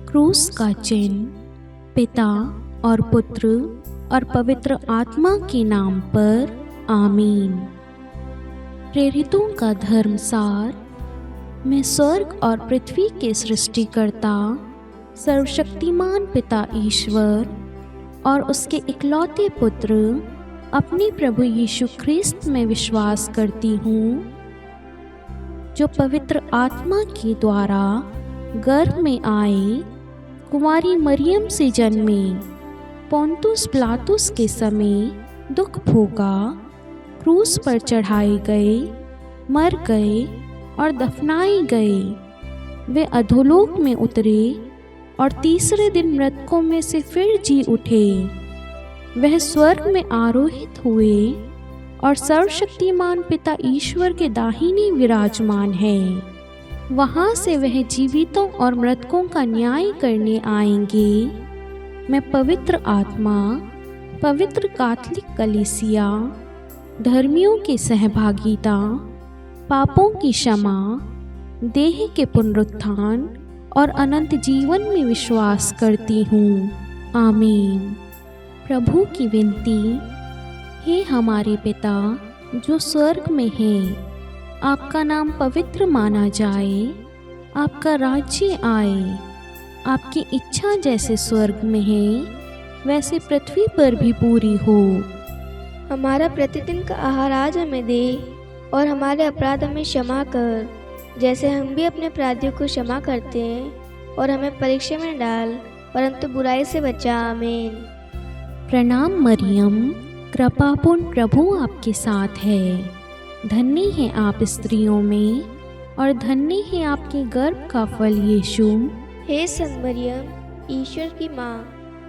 क्रूस का चिन्ह पिता और पुत्र और पवित्र आत्मा के नाम पर आमीन। प्रेरितों का धर्मसार। मैं स्वर्ग और पृथ्वी के सृष्टिकर्ता सर्वशक्तिमान पिता ईश्वर और उसके इकलौते पुत्र अपने प्रभु यीशु ख्रिस्त में विश्वास करती हूँ, जो पवित्र आत्मा के द्वारा गर्भ में आए, कुंवारी मरियम से जन्मे, पोंतुस पिलातुस के समय दुख भोगा, क्रूस पर चढ़ाए गए, मर गए और दफनाए गए। वे अधोलोक में उतरे और तीसरे दिन मृतकों में से फिर जी उठे। वह स्वर्ग में आरोहित हुए और सर्वशक्तिमान पिता ईश्वर के दाहिने विराजमान है। वहाँ से वह जीवितों और मृतकों का न्याय करने आएंगे। मैं पवित्र आत्मा, पवित्र कैथोलिक कलीसिया, धर्मियों की सहभागिता, पापों की क्षमा, देह के पुनरुत्थान और अनंत जीवन में विश्वास करती हूँ। आमीन। प्रभु की विनती। हे हमारे पिता जो स्वर्ग में है, आपका नाम पवित्र माना जाए, आपका राज्य आए, आपकी इच्छा जैसे स्वर्ग में है वैसे पृथ्वी पर भी पूरी हो। हमारा प्रतिदिन का आहार आज हमें दे और हमारे अपराध हमें क्षमा कर, जैसे हम भी अपने अपराधियों को क्षमा करते हैं, और हमें परीक्षा में डाल परंतु बुराई से बचा। आमीन। प्रणाम मरियम, कृपापूर्ण प्रभु आपके साथ है। धन्य है आप स्त्रियों में और धन्य है आपके गर्भ का फल यीशु। हे संत मरियम, ईश्वर की माँ,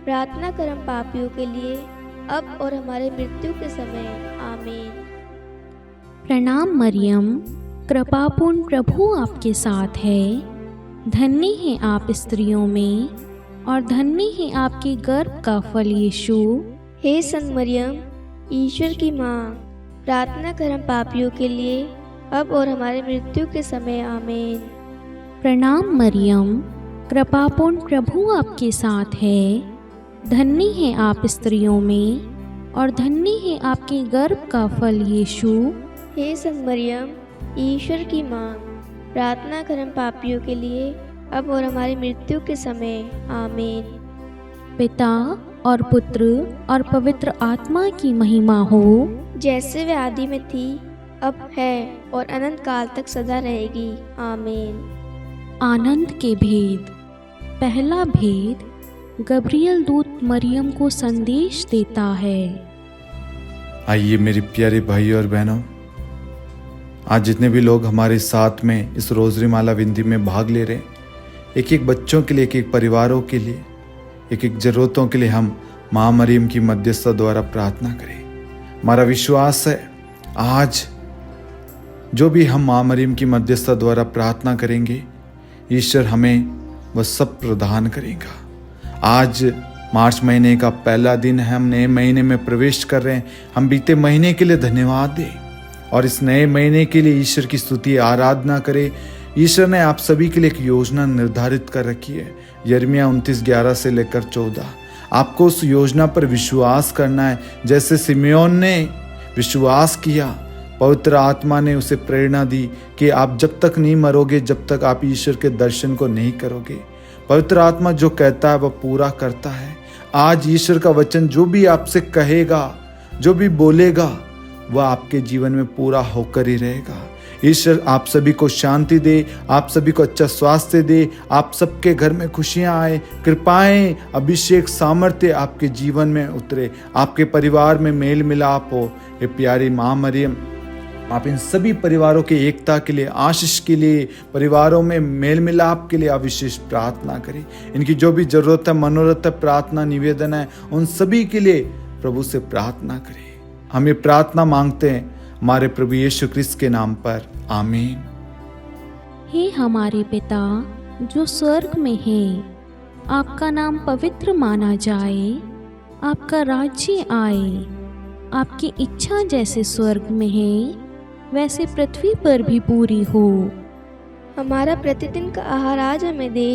प्रार्थना कर हम पापियों के लिए अब और हमारे मृत्यु के समय। आमीन। प्रणाम मरियम, कृपापूर्ण प्रभु आपके साथ है। धन्य है आप स्त्रियों में और धन्य है आपके गर्भ का फल यीशु। हे संत मरियम, ईश्वर की माँ, प्रार्थना कर हम पापियों के लिए अब और हमारे मृत्यु के समय। आमीन। प्रणाम मरियम, कृपापूर्ण प्रभु आपके साथ है। धन्य है आप स्त्रियों में और धन्य है आपके गर्भ का फल यीशु। हे संत मरियम, ईश्वर की माँ, प्रार्थना कर हम पापियों के लिए अब और हमारी मृत्यु के समय। आमीन। पिता और पुत्र और पवित्र आत्मा की महिमा हो, जैसे वे आदि में थी, अब है और अनंत काल तक सदा रहेगी। आमीन। आनंद के भेद। पहला भेद, गब्रियल दूत मरियम को संदेश देता है। आइए मेरे प्यारे भाई और बहनों, आज जितने भी लोग हमारे साथ में इस रोजरी माला विनती में भाग ले रहे हैं, एक एक बच्चों के लिए, एक एक परिवारों के लिए, एक एक ज़रूरतों के लिए हम माँ मरियम की मध्यस्थता द्वारा प्रार्थना करें। हमारा विश्वास है आज जो भी हम माँ मरियम की मध्यस्थता द्वारा प्रार्थना करेंगे, ईश्वर हमें वह सब प्रदान करेगा। आज मार्च महीने का पहला दिन है, हम नए महीने में प्रवेश कर रहे हैं। हम बीते महीने के लिए धन्यवाद दें और इस नए महीने के लिए ईश्वर की स्तुति आराधना करें। ईश्वर ने आप सभी के लिए एक योजना निर्धारित कर रखी है। यिर्मयाह 29:11 से लेकर 14। आपको उस योजना पर विश्वास करना है। जैसे सिमेओन ने विश्वास किया, पवित्र आत्मा ने उसे प्रेरणा दी कि आप जब तक नहीं मरोगे, जब तक आप ईश्वर के दर्शन को नहीं करोगे। पवित्र आत्मा जो कहता है वह पूरा करता है। आज ईश्वर का वचन जो भी आपसे कहेगा, जो भी बोलेगा, वह आपके जीवन में पूरा होकर ही रहेगा। ईश्वर आप सभी को शांति दे, आप सभी को अच्छा स्वास्थ्य दे, आप सबके घर में खुशियां आए, कृपाएं, अभिषेक, सामर्थ्य आपके जीवन में उतरे, आपके परिवार में मेल मिलाप हो। ये प्यारी माँ मरियम, आप इन सभी परिवारों की एकता के लिए, आशीष के लिए, परिवारों में मेल मिलाप के लिए आप विशेष प्रार्थना करें। इनकी जो भी जरूरत है, मनोरथ है, प्रार्थना निवेदन है, उन सभी के लिए प्रभु से प्रार्थना करें। हम ये प्रार्थना मांगते हैं हमारे प्रभु यीशु ख्रिस्त के नाम पर। आमीन। हे हमारे पिता जो स्वर्ग में है, आपका नाम पवित्र माना जाए, आपका राज्य आए, आपकी इच्छा जैसे स्वर्ग में है वैसे पृथ्वी पर भी पूरी हो। हमारा प्रतिदिन का आहार आज हमें दे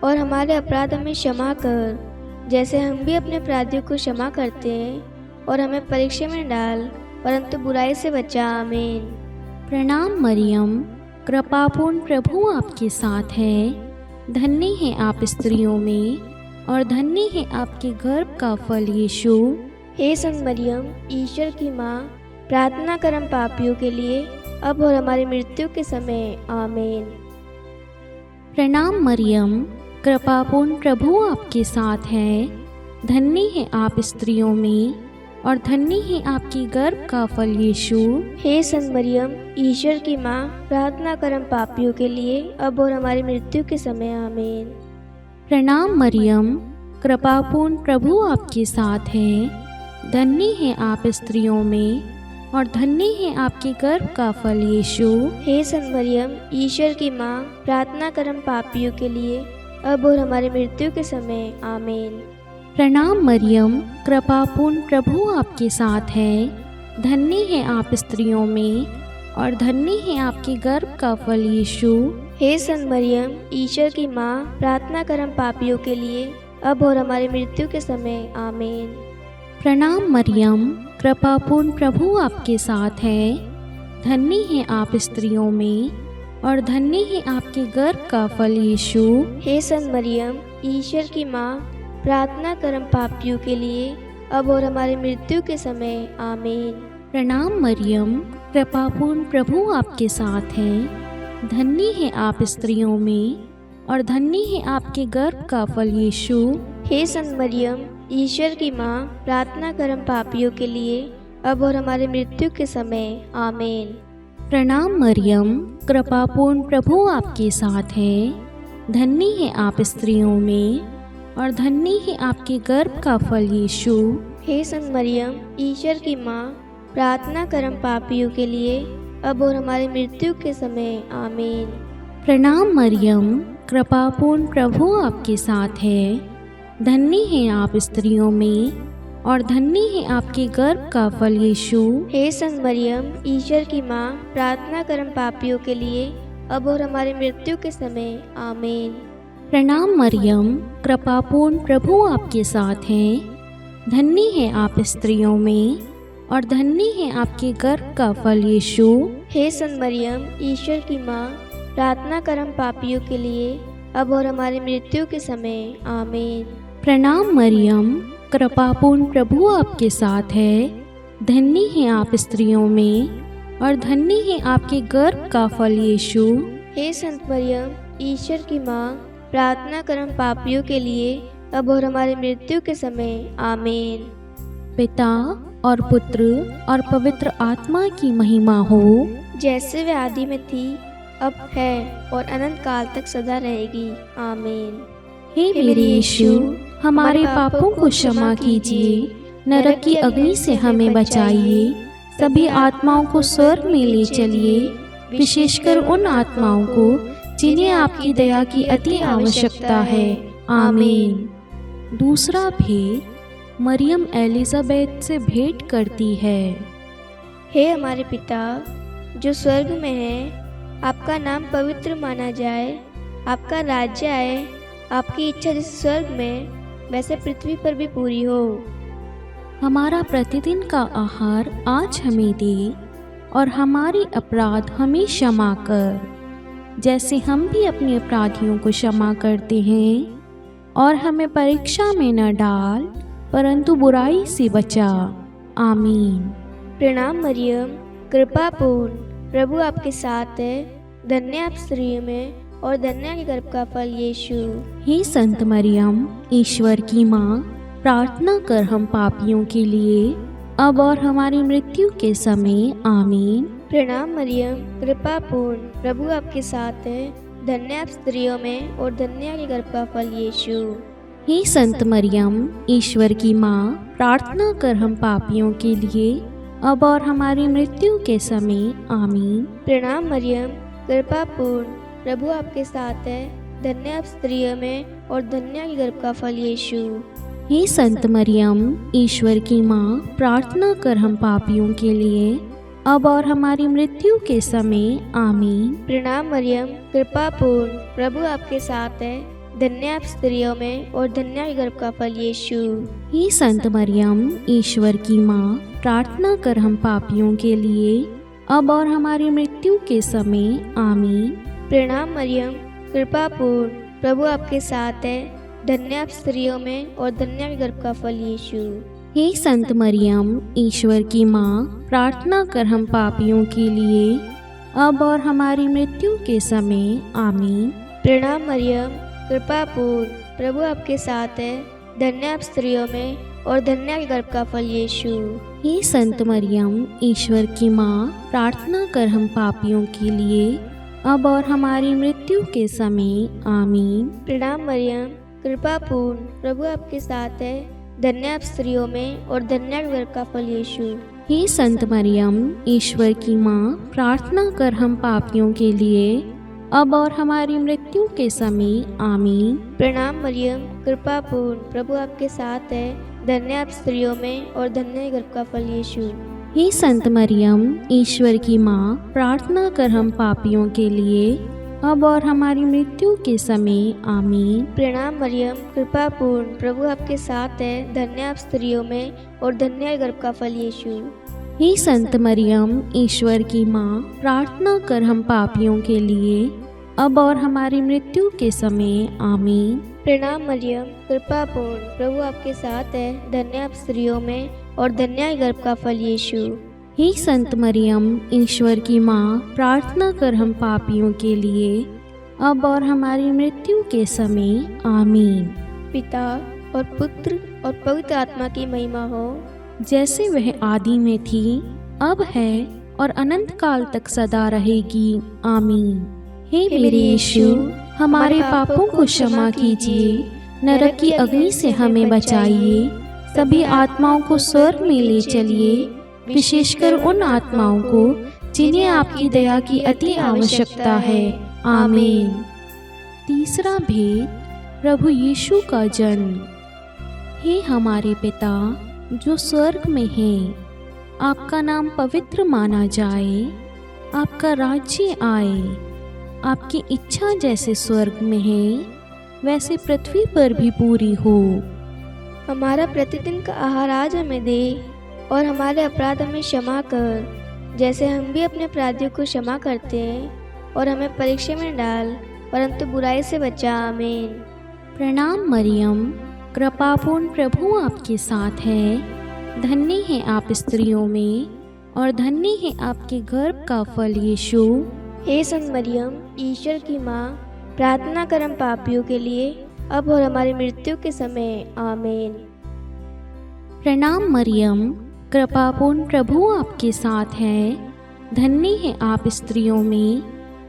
और हमारे अपराध हमें क्षमा कर, जैसे हम भी अपने अपराधियों को क्षमा करते हैं, और हमें परीक्षा में डाल, परंतु बुराई से बचा। आमीन। प्रणाम मरियम, कृपापूर्ण प्रभु आपके साथ है। धन्य है आप स्त्रियों में और धन्य है आपके गर्भ का फल यीशु। हे संत मरियम, ईश्वर की माँ, प्रार्थना कर हम पापियों के लिए, अब और हमारी मृत्यु के समय। आमीन। प्रणाम मरियम, कृपापूर्ण प्रभु आपके साथ है। धन्य है आप स्त्रियों में और धन्य है आपके गर्भ का फल यीशु। हे संत मरियम, ईश्वर की माँ, प्रार्थना कर हम पापियों के लिए, अब और हमारी मृत्यु के समय। आमीन। प्रणाम मरियम, कृपापूर्ण प्रभु आपके साथ है। धन्य है आप स्त्रियों में और धन्य है आपके गर्भ का फल यीशु। हे संत मरियम, ईश्वर की माँ, प्रार्थना कर हम पापियों के लिए, अब और हमारी मृत्यु के समय। आमीन। प्रणाम मरियम, कृपापूर्ण प्रभु आपके साथ है। धन्य है आप स्त्रियों में और धन्य है आपके गर्भ का फल यीशु। हे संत मरियम, ईश्वर की माँ, प्रार्थना कर हम पापियों के लिए, अब और हमारी मृत्यु के समय। आमीन। प्रणाम मरियम, कृपापूर्ण प्रभु आपके साथ है। धन्य है आप स्त्रियों में और धन्य है आपके गर्भ का फल यीशु। हे संत मरियम, ईश्वर की माँ, प्रार्थना कर हम पापियों के लिए, अब और हमारी मृत्यु के समय। आमीन। प्रणाम मरियम, कृपापूर्ण प्रभु आपके साथ है। धन्य है आप स्त्रियों में और धन्य है आपके गर्भ का फल यीशु। हे संत मरियम, ईश्वर की माँ, प्रार्थना कर हम पापियों के लिए, अब और हमारी मृत्यु के समय। आमीन। प्रणाम मरियम, कृपापूर्ण प्रभु आपके साथ है। धन्य है आप स्त्रियों में और धन्य है आपके गर्भ का फल यीशु। हे संत मरियम, ईश्वर की माँ, प्रार्थना कर हम पापियों के लिए, अब और हमारी मृत्यु के समय। आमीन। प्रणाम मरियम, कृपापूर्ण प्रभु आपके साथ है। धन्य है आप स्त्रियों में और धन्य है आपके गर्भ का फल यीशु। हे संत मरियम, ईश्वर की माँ, प्रार्थना कर हम पापियों के लिए, अब और हमारी मृत्यु के समय। आमीन। प्रणाम मरियम, कृपापूर्ण प्रभु आपके साथ हैं। धन्य है आप स्त्रियों में और धन्य है आपके गर्भ का फल यीशु। हे संत मरियम, ईश्वर की माँ, प्रार्थना कर हम पापियों के लिए, अब और हमारी मृत्यु के समय। आमीन। प्रणाम मरियम, कृपापूर्ण प्रभु आपके साथ है। धन्य है आप स्त्रियों में और धन्य है आपके गर्भ का फल यीशु। हे संत मरियम, ईश्वर की माँ, प्रार्थना कर हम पापियों के लिए, अब और हमारी मृत्यु के समय। आमीन। पिता और पुत्र और पवित्र आत्मा की महिमा हो, जैसे वे आदि में थी, अब है और अनंत काल तक सदा रहेगी। आमीन। हे मेरे यीशु, हमारे पापों को क्षमा कीजिए, नरक की अग्नि से हमें बचाइए, सभी आत्माओं को स्वर्ग में ले चलिए, विशेषकर उन आत्माओं को जिन्हें आपकी दया की अति आवश्यकता है। आमीन। दूसरा भेद, मरियम एलिजाबेथ से भेंट करती है। हे हमारे पिता जो स्वर्ग में है, आपका नाम पवित्र माना जाए, आपका राज्य आए, आपकी इच्छा जैसे स्वर्ग में वैसे पृथ्वी पर भी पूरी हो। हमारा प्रतिदिन का आहार आज हमें दे और हमारे अपराध हमें क्षमा कर, जैसे हम भी अपने अपराधियों को क्षमा करते हैं, और हमें परीक्षा में न डाल परंतु बुराई से बचा। आमीन। प्रणाम मरियम, कृपा पूर्ण, प्रभु आपके साथ है, धन्य आप स्त्रियों में और धन्य के गर्भ का फल यीशु। हे संत मरियम, ईश्वर की माँ, प्रार्थना कर हम पापियों के लिए, अब और हमारी मृत्यु के समय। आमीन। प्रणाम मरियम, कृपा पूर्ण, प्रभु आपके साथ है, धन्य आप स्त्रियों में और धन्य के गर्भ का फल यीशु। हे संत मरियम, ईश्वर की माँ, प्रार्थना कर हम पापियों के लिए, अब और हमारी मृत्यु के समय। आमीन। प्रणाम मरियम, कृपा पूर्ण, प्रभु आपके साथ है, धन्य आप स्त्रियों में और धन्य के गर्भ का फल यीशु। हे संत मरियम, ईश्वर की माँ, प्रार्थना कर हम पापियों के लिए, अब और हमारी मृत्यु के समय। आमीन। प्रणाम मरियम, कृपा पूर्ण, प्रभु आपके साथ है, धन्य आप स्त्रियों में और धन्य आपके गर्भ का फल यीशु। हे संत मरियम, ईश्वर की माँ, प्रार्थना कर हम पापियों के लिए, अब और हमारी मृत्यु के समय। आमीन। प्रणाम मरियम, कृपा पूर्ण, प्रभु आपके साथ है। धन्य आप स्त्रियों में और धन्य आपके गर्भ का फल यीशु। हे संत मरियम, ईश्वर की माँ, प्रार्थना कर हम पापियों के लिए, अब और हमारी मृत्यु के समय। आमीन। प्रणाम मरियम, कृपा पूर्ण, प्रभु आपके साथ है। धन्य आप स्त्रियों में और धन्य आपके गर्भ का फल यीशु। हे संत मरियम, ईश्वर की माँ, प्रार्थना कर हम पापियों के लिए, अब और हमारी मृत्यु के समय। आमीन। प्रणाम मरियम, कृपा पूर्ण, प्रभु आपके साथ है। धन्य आप स्त्रियों में और धन्य आपके गर्भ का फल यीशु। हे संत मरियम, ईश्वर की माँ, प्रार्थना कर हम पापियों के लिए, अब और हमारी मृत्यु के समय। आमीन। प्रणाम मरियम, कृपा पूर्ण, प्रभु आपके साथ है। धन्य आप स्त्रियों में और धन्य गर्भ का फल यीशु। हे संत मरियम, ईश्वर की माँ, प्रार्थना कर हम पापियों के लिए, अब और हमारी मृत्यु के समय। आमीन। प्रणाम मरियम, कृपा पूर्ण, प्रभु आपके साथ है। धन्य आप स्त्रियों में और धन्य गर्भ का फल यीशु। हे संत मरियम, ईश्वर की माँ, प्रार्थना कर हम पापियों के लिए, अब और हमारी मृत्यु के समय। आमीन। प्रणाम मरियम, कृपा पूर्ण, प्रभु आपके साथ है। धन्य आप स्त्रियों में और धन्य गर्भ का फल यीशु। हे संत मरियम, ईश्वर की माँ, प्रार्थना कर हम पापियों के लिए, अब और हमारी मृत्यु के समय। आमीन। पिता और पुत्र और पवित्र आत्मा की महिमा हो, जैसे वह आदि में थी, अब है और अनंत काल तक सदा रहेगी। आमीन। हे मेरे यीशु, हमारे पापों को क्षमा कीजिए, नरक की अग्नि से हमें बचाइए, सभी आत्माओं को स्वर्ग में ले चलिए, विशेषकर उन आत्माओं को जिन्हें आपकी दया की अति आवश्यकता है। आमीन। तीसरा भेद, प्रभु यीशु का जन्म। हे हमारे पिता जो स्वर्ग में है, आपका नाम पवित्र माना जाए, आपका राज्य आए, आपकी इच्छा जैसे स्वर्ग में है वैसे पृथ्वी पर भी पूरी हो। हमारा प्रतिदिन का आहार आज हमें दे और हमारे अपराध हमें क्षमा कर, जैसे हम भी अपने अपराधियों को क्षमा करते हैं, और हमें परीक्षा में डाल, परंतु बुराई से बचा। आमीन। प्रणाम मरियम, कृपापूर्ण, प्रभु आपके साथ है। धन्य है आप स्त्रियों में और धन्य है आपके गर्भ का फल यीशु। हे संत मरियम, ईश्वर की माँ, प्रार्थना कर हम पापियों के लिए, अब और हमारी मृत्यु के समय। आमीन। प्रणाम मरियम, कृपापूर्ण, प्रभु आपके साथ है। धन्य है आप स्त्रियों में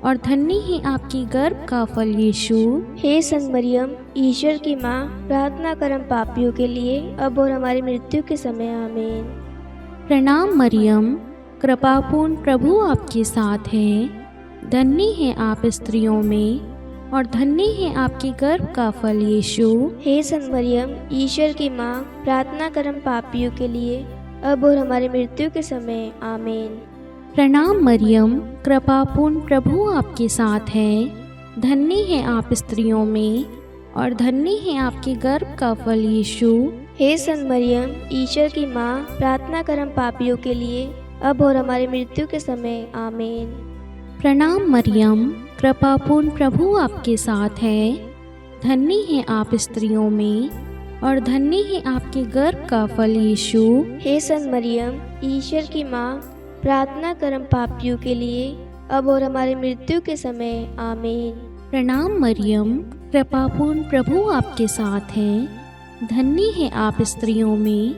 और धन्य है आपकी गर्भ का फल यीशु। हे संत मरियम, ईश्वर की माँ, प्रार्थना कर हम पापियों के लिए, अब और हमारी मृत्यु के समय। आमीन। प्रणाम मरियम, कृपापूर्ण, प्रभु आपके साथ है। धन्य है आप स्त्रियों में और धन्य है आपके गर्भ का फल यीशु। हे संत मरियम, ईश्वर की माँ, प्रार्थना कर हम पापियों के लिए, अब और हमारी मृत्यु के समय। आमीन। प्रणाम मरियम, कृपापूर्ण, प्रभु आपके साथ है। धन्य है आप स्त्रियों में और धन्य है आपके गर्भ का फल यीशु। हे संत मरियम, ईश्वर की माँ, प्रार्थना कर हम पापियों के लिए, अब और हमारी मृत्यु के समय। आमीन। प्रणाम मरियम, कृपापूर्ण, प्रभु आपके साथ है। धन्य है आप स्त्रियों में और धन्य है आपके गर्भ का फल यीशु। हे संत मरियम, ईश्वर की माँ, प्रार्थना कर हम पापियों के लिए, अब और हमारी मृत्यु के समय। आमीन। प्रणाम मरियम, कृपापूर्ण, प्रभु आपके साथ है। धन्य है आप स्त्रियों में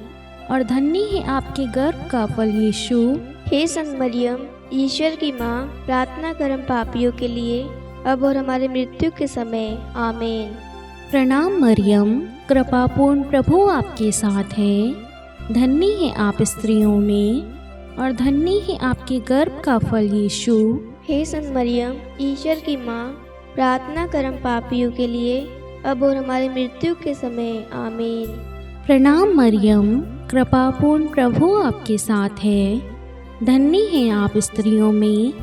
और धन्य है आपके गर्भ का फल यीशु। हे संत मरियम, ईश्वर की माँ, प्रार्थना कर हम पापियों के लिए, अब और हमारी मृत्यु के समय। आमीन। प्रणाम मरियम, कृपापूर्ण, प्रभु आपके साथ है। धन्य है आप स्त्रियों में और धन्य है आपके गर्भ का फल यीशु। हे संत मरियम, ईश्वर की माँ, प्रार्थना कर हम पापियों के लिए, अब और हमारी मृत्यु के समय। आमीन। प्रणाम मरियम, कृपापूर्ण, प्रभु आपके साथ है। धन्य है आप स्त्रियों में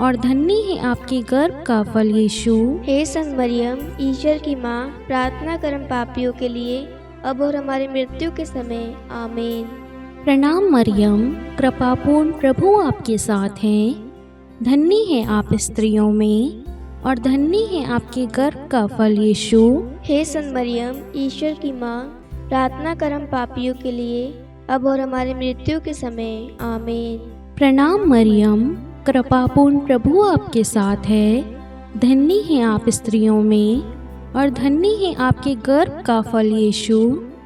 और धन्य है आपके गर्भ का फल यीशु। हे संत मरियम, ईश्वर की माँ, प्रार्थना कर हम पापियों के लिए, अब और हमारी मृत्यु के समय। आमीन। प्रणाम मरियम, कृपापूर्ण प्रभु आपके साथ हैं। धन्य है आप स्त्रियों में और धन्य है आपके गर्भ का फल यीशु। हे संत मरियम, ईश्वर की माँ, प्रार्थना कर हम पापियों के लिए, अब और हमारी मृत्यु के समय। आमीन। प्रणाम मरियम, कृपापूर्ण प्रभु आपके साथ है। धन्य है आप स्त्रियों में और धन्य है आपके गर्भ का फल यीशु।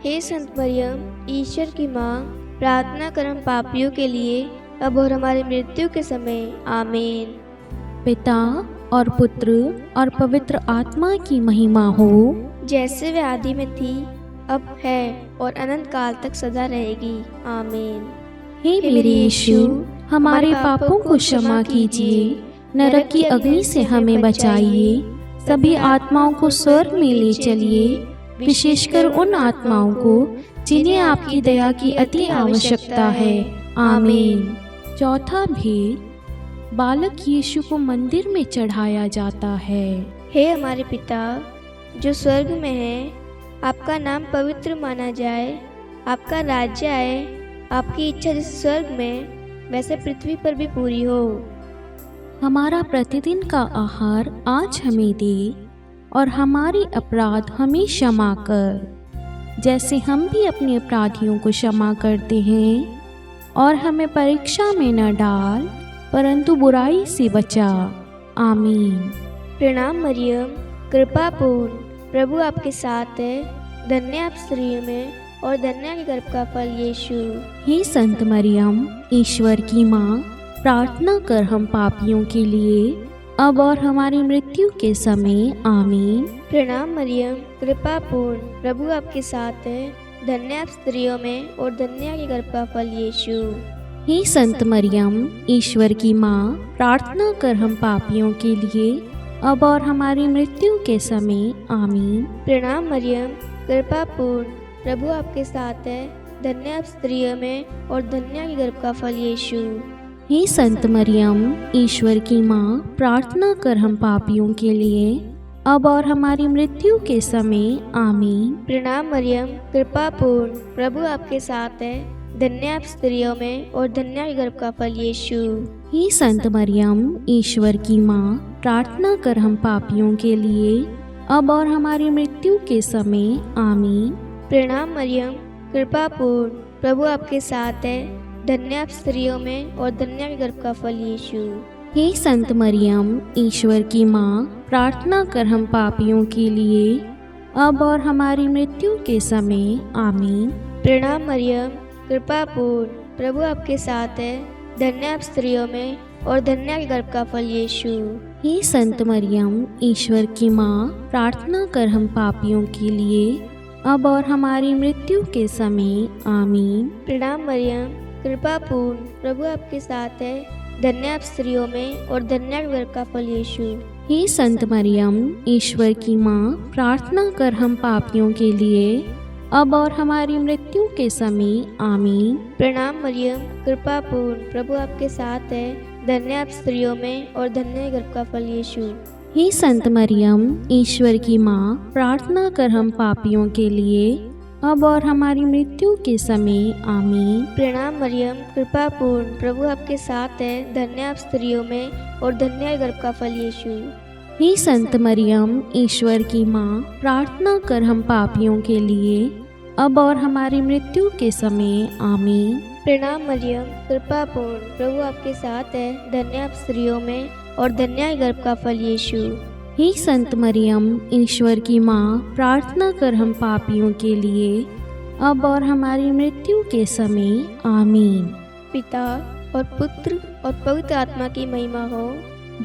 हे संत मरियम, ईश्वर की माँ, प्रार्थना कर हम पापियों के लिए, अब और हमारी मृत्यु के समय। आमीन। पिता और पुत्र और पवित्र आत्मा की महिमा हो, जैसे वे आदि में थी, अब है और अनंत काल तक सदा रहेगी। आमीन। हे मेरे यीशु, हमारे पापों को क्षमा कीजिए, नरक की अग्नि से हमें बचाइए, सभी आत्माओं को स्वर्ग में ले चलिए, विशेषकर उन आत्माओं को जिन्हें आपकी दया की अति आवश्यकता है। आमीन। चौथा भेद, बालक यीशु को मंदिर में चढ़ाया जाता है। हे हमारे पिता जो स्वर्ग में है, आपका नाम पवित्र माना जाए, आपका राज्य आए, आपकी इच्छा जैसे स्वर्ग में वैसे पृथ्वी पर भी पूरी हो। हमारा प्रतिदिन का आहार आज हमें दे और हमारे अपराध हमें क्षमा कर, जैसे हम भी अपने अपराधियों को क्षमा करते हैं, और हमें परीक्षा में न डाल परंतु बुराई से बचा। आमीन। प्रणाम मरियम, कृपा पूर्ण, प्रभु आपके साथ है, धन्य आप स्त्रियों में और धन्य के गर्भ का फल यीशु। हे संत मरियम, ईश्वर की माँ, प्रार्थना कर हम पापियों के लिए, अब और हमारी मृत्यु के समय। आमीन। प्रणाम मरियम, कृपा पूर्ण, प्रभु आपके साथ है, धन्य आप स्त्रियों में और धन्य के गर्भ का फल यीशु। हे संत मरियम, ईश्वर की माँ, प्रार्थना कर हम पापियों के लिए, अब और हमारी मृत्यु के समय। आमीन। प्रणाम मरियम, कृपा पूर्ण, प्रभु आपके साथ है, धन्य आप स्त्रियों में और धन्य के गर्भ का फल यीशु। हे संत मरियम, ईश्वर की माँ, प्रार्थना कर हम पापियों के लिए, अब और हमारी मृत्यु के समय। आमीन। प्रणाम मरियम, कृपा पूर्ण, प्रभु आपके साथ है, धन्य आप स्त्रियों में और धन्य के गर्भ का फल यीशु। हे संत मरियम, ईश्वर की माँ, प्रार्थना कर हम पापियों के लिए, अब और हमारी मृत्यु के समय। आमीन। प्रणाम मरियम, कृपा पूर्ण, प्रभु आपके साथ है, धन्य आप स्त्रियों में और धन्य के गर्भ का फल यीशु। हे संत मरियम, ईश्वर की माँ, प्रार्थना कर हम पापियों के लिए, अब और हमारी मृत्यु के समय। आमीन। प्रणाम मरियम, कृपा पूर्ण, प्रभु आपके साथ है, धन्य आप स्त्रियों में और धन्य के गर्भ का फल यीशु। हे संत मरियम, ईश्वर की माँ, प्रार्थना कर हम पापियों के लिए, अब और हमारी मृत्यु के समय। आमीन। प्रणाम मरियम, कृपा पूर्ण, प्रभु आपके साथ है, धन्य आप स्त्रियों में और धन्य के गर्भ का फल यीशु। हे संत मरियम, ईश्वर की माँ, प्रार्थना कर हम पापियों के लिए, अब और हमारी मृत्यु के समय। आमीन। प्रणाम मरियम, कृपा पूर्ण, प्रभु आपके साथ है, धन्य आप स्त्रियों में और धन्य के गर्भ का फल यीशु। हे संत मरियम, ईश्वर की माँ, प्रार्थना कर हम पापियों के लिए, अब और हमारी मृत्यु के समय। आमीन। प्रणाम मरियम, कृपा पूर्ण, प्रभु आपके साथ है, धन्य आप स्त्रियों में और धन्य के गर्भ का फल यीशु। हे संत मरियम, ईश्वर की माँ, प्रार्थना कर हम पापियों के लिए, अब और हमारी मृत्यु के समय। आमीन। प्रणाम मरियम, कृपा पूर्ण, प्रभु आपके साथ है, धन्य आप स्त्रियों में और धन्य के गर्भ का फल यीशु। हे संत मरियम, ईश्वर की माँ, प्रार्थना कर हम पापियों के लिए, अब और हमारी मृत्यु के समय। आमीन। पिता और पुत्र और पवित्र आत्मा की महिमा हो,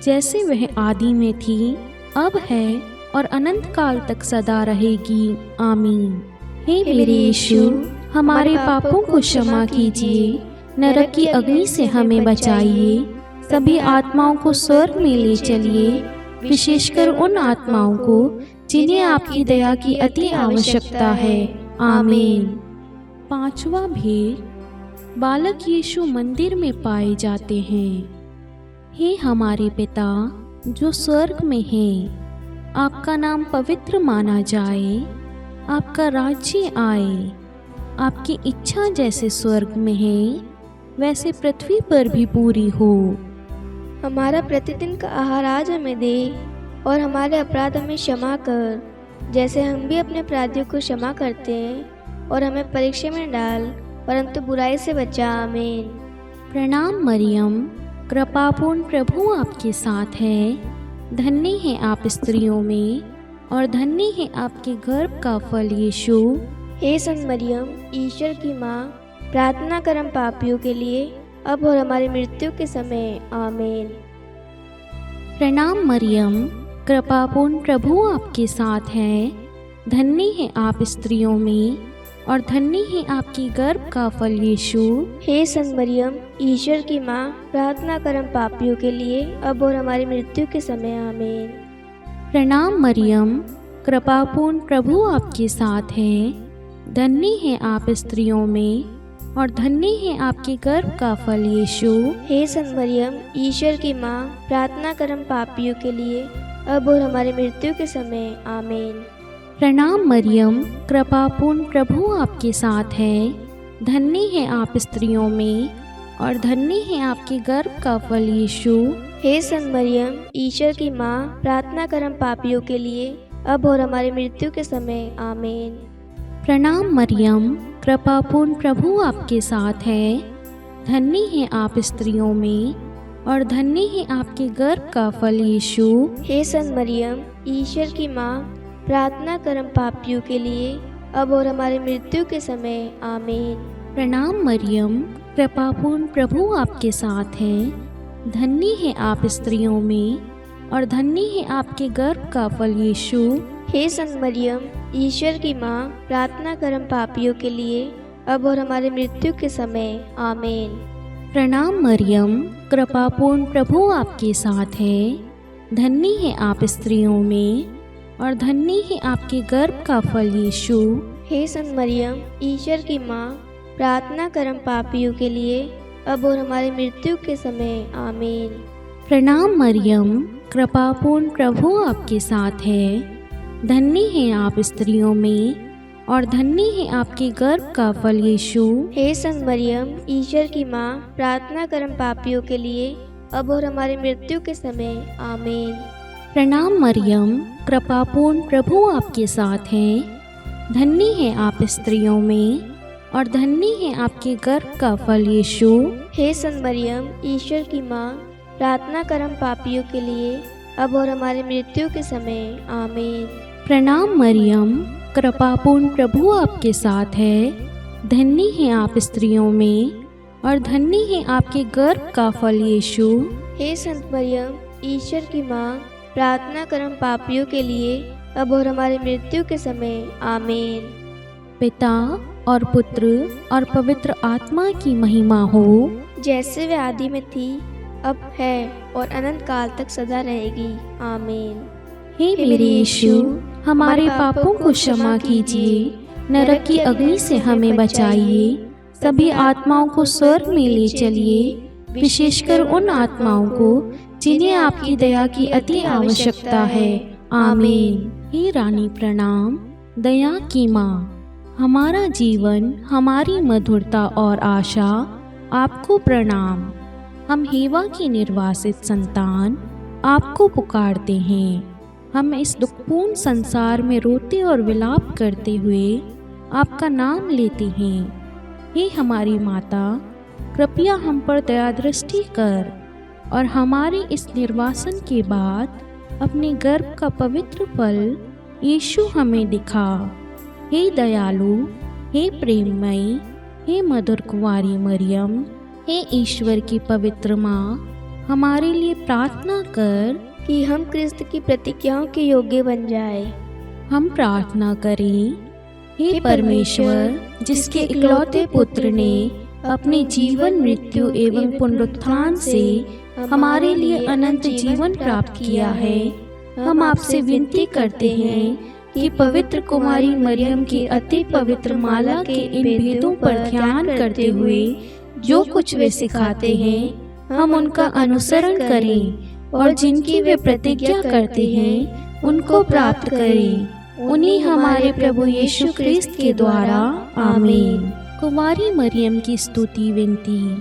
जैसे वह आदि में थी, अब है और अनंत काल तक सदा रहेगी। आमीन। हे मेरे यीशु, हमारे पापों को क्षमा कीजिए, नरक की अग्नि से हमें बचाइए, सभी आत्माओं को स्वर्ग में ले चलिए, विशेषकर उन आत्माओं को जिन्हें आपकी दया की अति आवश्यकता है। आमीन। पांचवा भेद, बालक यीशु मंदिर में पाए जाते हैं। हे हमारे पिता जो स्वर्ग में है, आपका नाम पवित्र माना जाए, आपका राज्य आए, आपकी इच्छा जैसे स्वर्ग में है वैसे पृथ्वी पर भी पूरी हो। हमारा प्रतिदिन का आहार आज हमें दे और हमारे अपराध हमें क्षमा कर, जैसे हम भी अपने अपराधियों को क्षमा करते हैं, और हमें परीक्षा में डाल परंतु बुराई से बचा। आमीन। प्रणाम मरियम, कृपापूर्ण प्रभु आपके साथ है, धन्य है आप स्त्रियों में और धन्य है आपके गर्भ का फल यीशु। हे संत मरियम, ईश्वर की माँ, प्रार्थना कर हम पापियों के लिए अब और हमारी मृत्यु के समय। आमीन। प्रणाम मरियम, कृपापूर्ण प्रभु आपके साथ है, धन्य है आप स्त्रियों में और धन्य है आपकी गर्भ का फल यीशु। हे संत मरियम, ईश्वर की माँ, प्रार्थना कर हम पापियों के लिए अब और हमारी मृत्यु के समय। आमीन। प्रणाम मरियम, कृपापूर्ण प्रभु आपके साथ है, धन्य है आप स्त्रियों में और धन्य है आपके गर्भ का फल यीशु। हे संत मरियम, ईश्वर की माँ, प्रार्थना कर हम पापियों के लिए अब और हमारी मृत्यु के समय। आमीन। प्रणाम मरियम, कृपापूर्ण प्रभु आपके साथ है, धन्य है आप स्त्रियों में और धन्य है आपके गर्भ का फल यीशु। हे संत मरियम, ईश्वर की माँ, प्रार्थना कर हम पापियों के लिए अब और हमारी मृत्यु के समय। आमीन। प्रणाम मरियम, कृपापूर्ण प्रभु आपके साथ है, धन्य है आप स्त्रियों में और धन्य है आपके गर्भ का फल यीशु। हे संत मरियम, ईश्वर की माँ, प्रार्थना कर हम पापियों के लिए अब और हमारी मृत्यु के समय। आमीन। प्रणाम मरियम, कृपापूर्ण प्रभु आपके साथ है, धन्य है आप स्त्रियों में और धन्य है आपके गर्भ का फल यीशु। हे संत मरियम, ईश्वर की माँ, प्रार्थना कर हम पापियों के लिए अब और हमारी मृत्यु के समय। आमीन। प्रणाम मरियम, कृपापूर्ण प्रभु आपके साथ है, धन्य है आप स्त्रियों में और धन्य है आपके गर्भ का फल यीशु। हे संत मरियम, ईश्वर की माँ, प्रार्थना कर हम पापियों के लिए अब और हमारी मृत्यु के समय। आमीन। प्रणाम मरियम, कृपापूर्ण प्रभु आपके साथ है, धन्य है आप स्त्रियों में और धन्य है आपके गर्भ का फल यीशु। हे संत मरियम, ईश्वर की माँ, प्रार्थना कर हम पापियों के लिए अब और हमारी मृत्यु के समय। आमीन। प्रणाम मरियम, कृपापूर्ण प्रभु आपके साथ है, धन्य है आप स्त्रियों में और धन्य है आपके गर्भ का फल यीशु। हे संत मरियम, ईश्वर की माँ, प्रार्थना कर हम पापियों के लिए अब और हमारी मृत्यु के समय। आमीन। प्रणाम मरियम, कृपापूर्ण प्रभु आपके साथ है, धन्य है आप स्त्रियों में और धन्य है आपके गर्भ का फल यीशु। हे संत मरियम, ईश्वर की माँ, प्रार्थना कर हम पापियों के लिए अब और हमारी मृत्यु के समय। आमीन। पिता और पुत्र और पवित्र आत्मा की महिमा हो, जैसे वे आदि में थी, अब है और अनंत काल तक सदा रहेगी। आमीन। हे मेरे यीशु, हमारे पापों को क्षमा कीजिए, नरक की अग्नि से हमें बचाइए, सभी आत्माओं को स्वर्ग में ले चलिए, विशेषकर उन आत्माओं को जिन्हें आपकी दया की अति आवश्यकता है। आमीन। हे रानी प्रणाम, दया की माँ, हमारा जीवन, हमारी मधुरता और आशा, आपको प्रणाम। हम हेवा की निर्वासित संतान आपको पुकारते हैं। हम इस दुखपूर्ण संसार में रोते और विलाप करते हुए आपका नाम लेते हैं। हे हमारी माता, कृपया हम पर दया दृष्टि कर और हमारे इस निर्वासन के बाद अपने गर्भ का पवित्र फल यीशु हमें दिखा। हे दयालु, हे प्रेममयी, हे मधुर कुंवारी मरियम, हे ईश्वर की पवित्र माँ, हमारे लिए प्रार्थना कर कि हम क्रिस्त की प्रतिज्ञाओं के योग्य बन जाए। हम प्रार्थना करें। हे परमेश्वर, जिसके इकलौते पुत्र ने अपने जीवन, मृत्यु एवं पुनरुत्थान से हमारे लिए अनंत जीवन प्राप्त किया है, हम आपसे विनती करते हैं कि पवित्र कुमारी मरियम की अति पवित्र माला के इन भेदों पर ध्यान करते हुए जो कुछ वे सिखाते हैं, हम उनका अनुसरण करें और जिनकी वे प्रतिज्ञा करते हैं उनको प्राप्त करें। उन्हीं हमारे प्रभु यीशु क्रिस्त के द्वारा, आमीन। कुमारी मरियम की स्तुति विनती।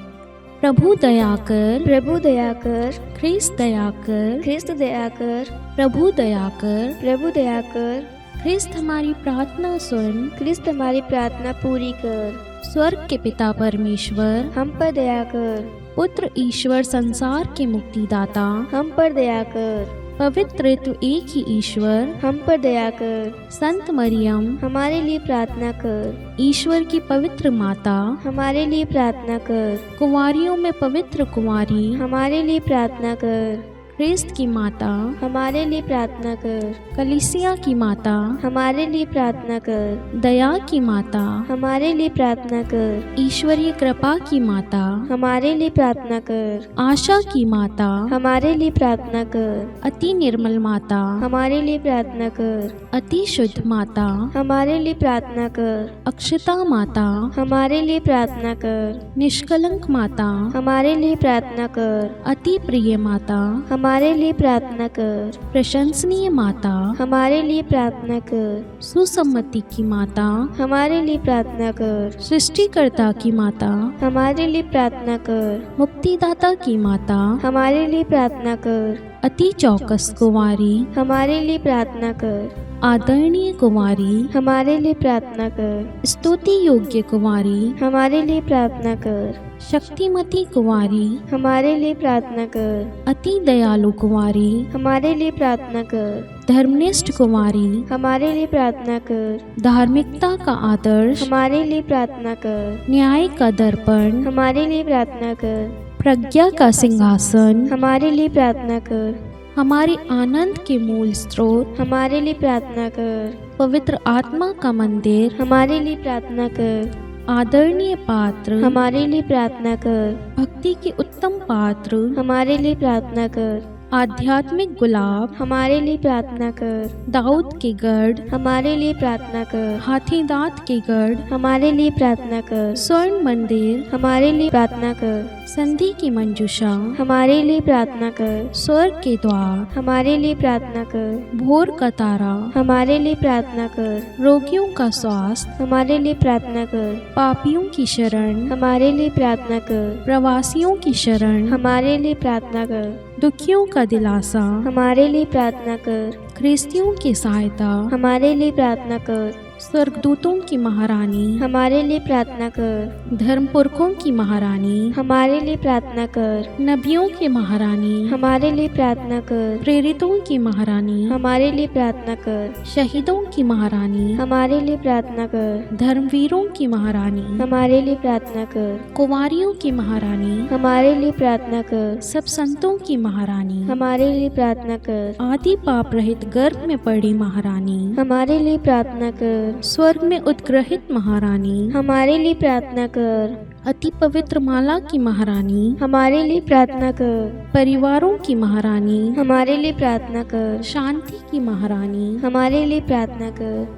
प्रभु दया कर, प्रभु दया कर, ख्रिस्त दया कर, ख्रिस्त दया कर, प्रभु दया कर, प्रभु दया कर, ख्रिस्त हमारी प्रार्थना सुन, ख्रिस्त हमारी प्रार्थना पूरी कर। स्वर्ग के पिता परमेश्वर, हम पर दया कर। पुत्र ईश्वर संसार के मुक्तिदाता, हम पर दया कर। पवित्र तो एक ही ईश्वर, हम पर दया कर। संत मरियम, हमारे लिए प्रार्थना कर। ईश्वर की पवित्र माता, हमारे लिए प्रार्थना कर। कुंवारियों में पवित्र कुंवारी, हमारे लिए प्रार्थना कर। ख्रिस्त की माता, हमारे लिए प्रार्थना कर। कलीसिया की माता, हमारे लिए प्रार्थना कर। दया की माता, हमारे लिए प्रार्थना कर। ईश्वरीय कृपा की माता, हमारे लिए प्रार्थना कर। आशा की माता, हमारे लिए प्रार्थना कर। अति निर्मल माता, हमारे लिए प्रार्थना कर। अति शुद्ध माता, हमारे लिए प्रार्थना कर। अक्षता माता, हमारे लिए प्रार्थना कर। निष्कलंक माता, हमारे लिए प्रार्थना कर। अति प्रिय माता, हमारे लिए प्रार्थना कर। प्रशंसनीय माता, हमारे लिए प्रार्थना कर। सुसम्मति की माता, हमारे लिए प्रार्थना कर। सृष्टिकर्ता की माता, हमारे लिए प्रार्थना कर। मुक्तिदाता की माता, हमारे लिए प्रार्थना कर। अति चौकस कुंवारी, हमारे लिए प्रार्थना कर। आदरणीय कुंवारी, हमारे लिए प्रार्थना कर। स्तुति योग्य कुंवारी, हमारे लिए प्रार्थना कर। शक्तिमती कुंवारी, हमारे लिए प्रार्थना कर। अति दयालु कुंवारी, हमारे लिए प्रार्थना कर। धर्मनिष्ठ कुंवारी, हमारे लिए प्रार्थना कर। धार्मिकता का आदर्श, हमारे लिए प्रार्थना कर। न्याय का दर्पण, हमारे लिए प्रार्थना कर। प्रज्ञा का सिंहासन, हमारे लिए प्रार्थना कर। हमारे आनंद के मूल स्रोत, हमारे लिए प्रार्थना कर। पवित्र आत्मा का मंदिर, हमारे लिए प्रार्थना कर। आदरणीय पात्र, हमारे लिए प्रार्थना कर। भक्ति के उत्तम पात्र, हमारे लिए प्रार्थना कर। आध्यात्मिक गुलाब, हमारे लिए प्रार्थना कर। दाऊद के गढ़, हमारे लिए प्रार्थना कर। हाथी दांत के गढ़, हमारे लिए प्रार्थना कर। स्वर्ण मंदिर, हमारे लिए प्रार्थना कर। संधि की मंजूषा, हमारे लिए प्रार्थना कर। स्वर्ग के द्वार, हमारे लिए प्रार्थना कर। भोर का तारा, हमारे लिए प्रार्थना कर। रोगियों का स्वास्थ्य, हमारे लिए प्रार्थना कर। पापियों की शरण, हमारे लिए प्रार्थना कर। प्रवासियों की शरण, हमारे लिए प्रार्थना कर। दुखियों का दिलासा, हमारे लिए प्रार्थना कर। ख्रिस्तियों की सहायता, हमारे लिए प्रार्थना कर। स्वर्गदूतों की महारानी, हमारे लिए प्रार्थना कर। धर्मपुरखों की महारानी, हमारे लिए प्रार्थना कर। नबियों की महारानी, हमारे लिए प्रार्थना कर। प्रेरितों की महारानी, हमारे लिए प्रार्थना कर। शहीदों की महारानी, हमारे लिए प्रार्थना कर। धर्मवीरों की महारानी, हमारे लिए प्रार्थना कर। कुंवारियों की महारानी, हमारे लिए प्रार्थना कर। सब संतों की महारानी, हमारे लिए प्रार्थना कर। आदि पाप रहित गर्भ में पड़ी महारानी, हमारे लिए प्रार्थना कर। स्वर्ग में उद्ग्रहित महारानी, हमारे लिए प्रार्थना कर। अति पवित्र माला की महारानी, हमारे लिए प्रार्थना कर। परिवारों की महारानी, हमारे लिए प्रार्थना कर। शांति की महारानी, हमारे लिए प्रार्थना कर।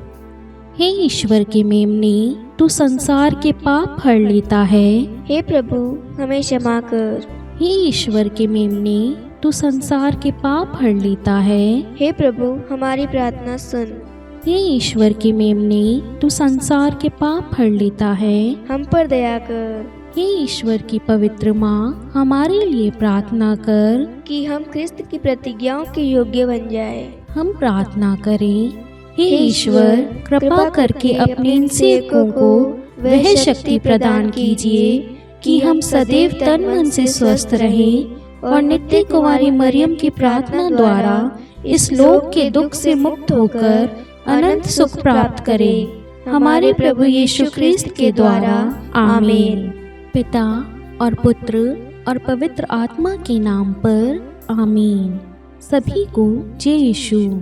हे ईश्वर के मेमने, तू संसार के पाप हर लेता है। हे प्रभु, हमें क्षमा कर। हे ईश्वर के मेमने, तू संसार के पाप हर लेता है। हे प्रभु, हमारी प्रार्थना सुन। हे ईश्वर के मेमने, तू संसार के पाप हर लेता है। हम पर दया कर। हे ईश्वर की पवित्र माँ, हमारे लिए प्रार्थना कर कि हम क्रिस्त की प्रतिज्ञाओं के योग्य बन जाए। हम प्रार्थना करें। हे ईश्वर, कृपा करके अपने इन सेवकों को वह शक्ति प्रदान कीजिए कि हम सदैव तन मन से स्वस्थ रहें और नित्य कुंवारी मरियम की प्रार्थना द्वारा इस लोक के दुख से मुक्त होकर अनंत सुख प्राप्त करें। हमारे प्रभु यीशु क्रिस्त के द्वारा, आमीन। पिता और पुत्र और पवित्र आत्मा के नाम पर, आमीन। सभी को जय यीशु।